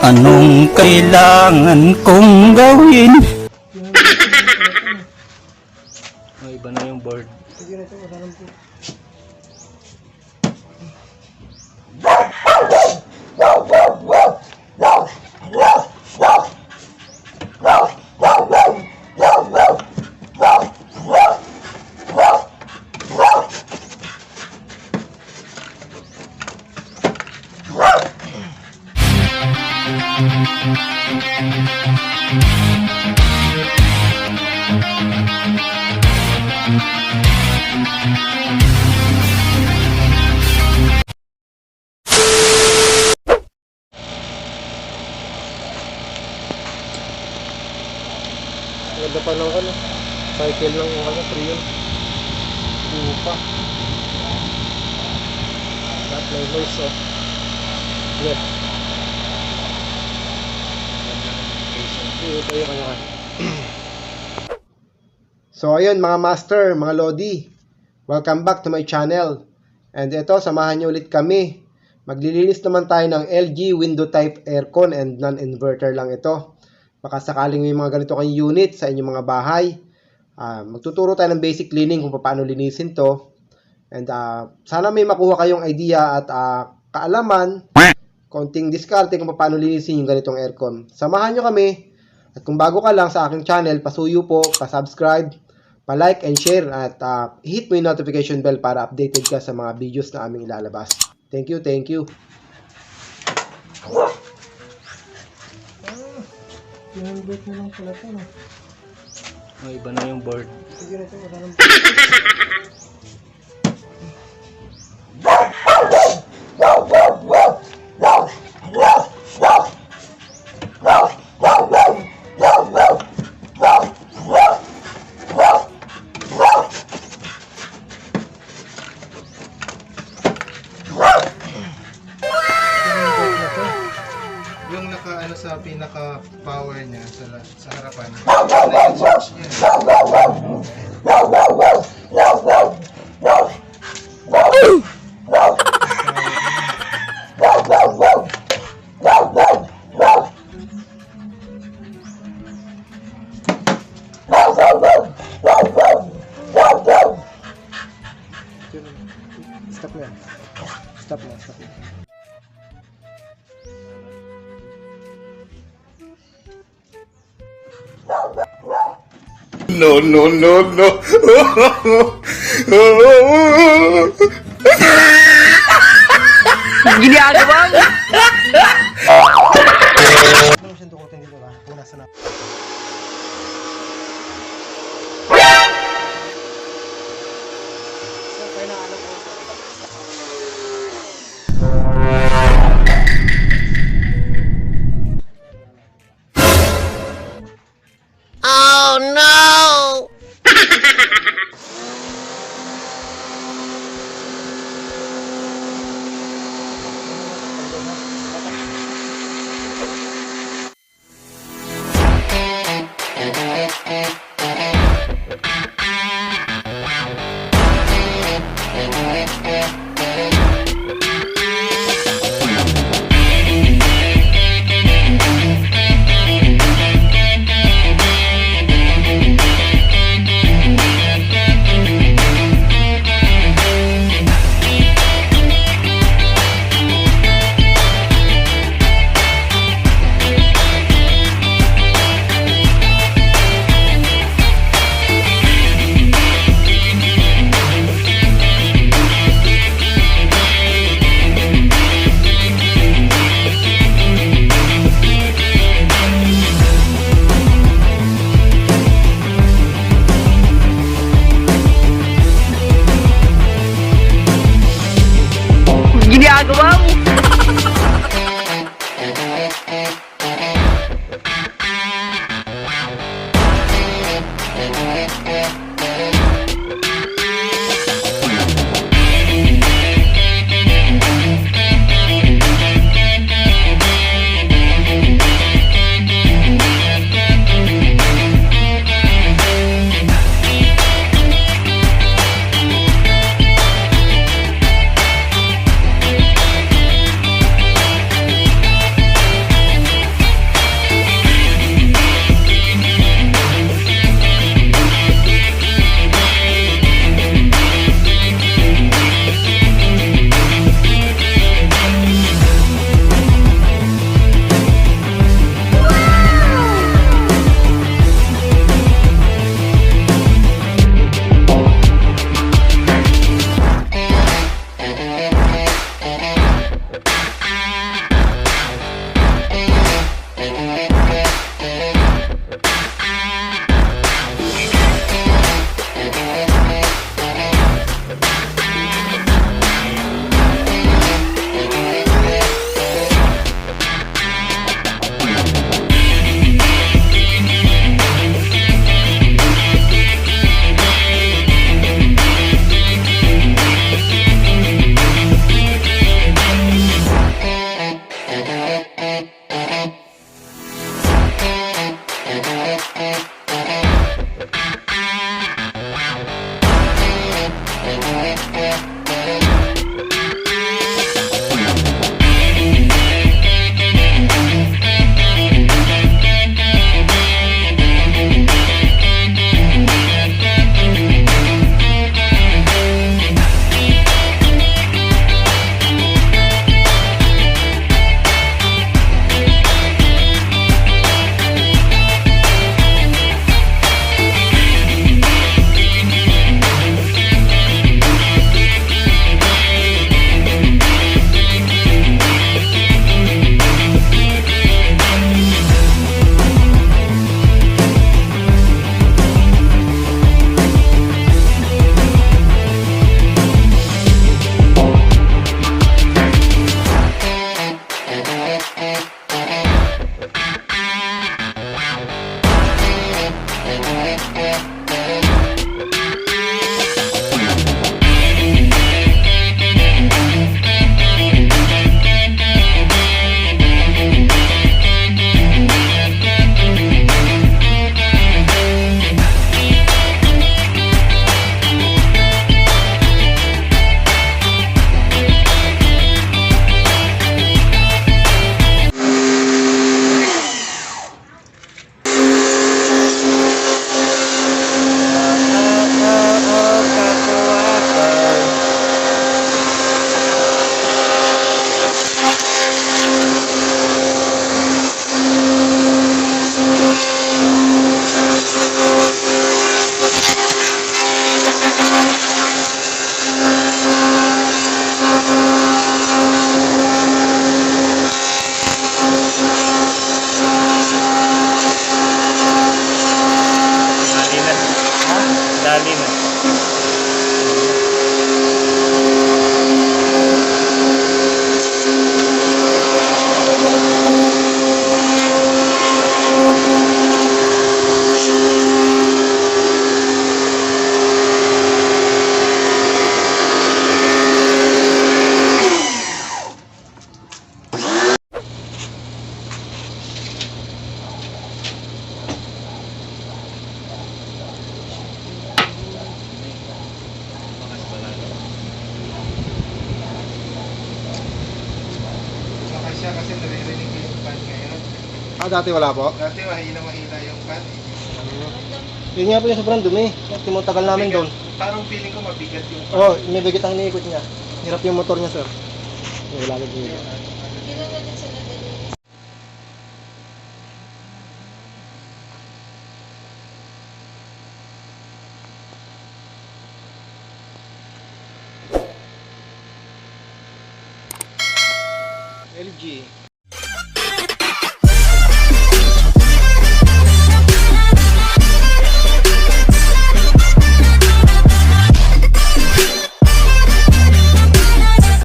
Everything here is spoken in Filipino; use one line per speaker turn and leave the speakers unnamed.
Anong kailangan kong gawin? Iba na yung board.
Sige na ito, wala lang po. Ganda pa ng ano, cycle lang yung ano, Prion. Upa. That may noise oh. Yeah. Tayo kanya ka. So ayun mga master, mga lodi. Welcome back to my channel. And ito, samahan niyo ulit kami. Maglilinis naman tayo ng LG Window Type Aircon and non-inverter lang ito. Baka sakaling may mga ganito kayong unit sa inyong mga bahay. Magtuturo tayo ng basic cleaning kung paano linisin to. And sana may makuha kayong idea at kaalaman, konting diskarte kung paano linisin yung ganitong aircon. Samahan nyo kami. At kung bago ka lang sa aking channel, pasuyo po, pa-subscribe, pa-like and share at hit mo yung notification bell para updated ka sa mga videos na aming ilalabas. Thank you, thank you. Pinag-break mo lang pala ito, no?
Iba na yung board.
Sige na ito, wala lang. Yung naka-ano sa pinaka-power niya sa harapan. Naka-charge niya. Stop na. Stop na, stop na.
No, no, no, no.
Ginagawa mo?
Ano siyang dukutin dito ba? Kung nasa na.
Oh no!
naririnig ko yung fan ngayon.
Dati wala po.
Dati mahina yung fan.
Yun nga po yung sobrang dumi. Tagal namin doon.
Parang feeling ko mabigat yung fan.
Oh, may bigat ang iniikot niya. Hirap yung motor niya, sir. Wala ka dito. LG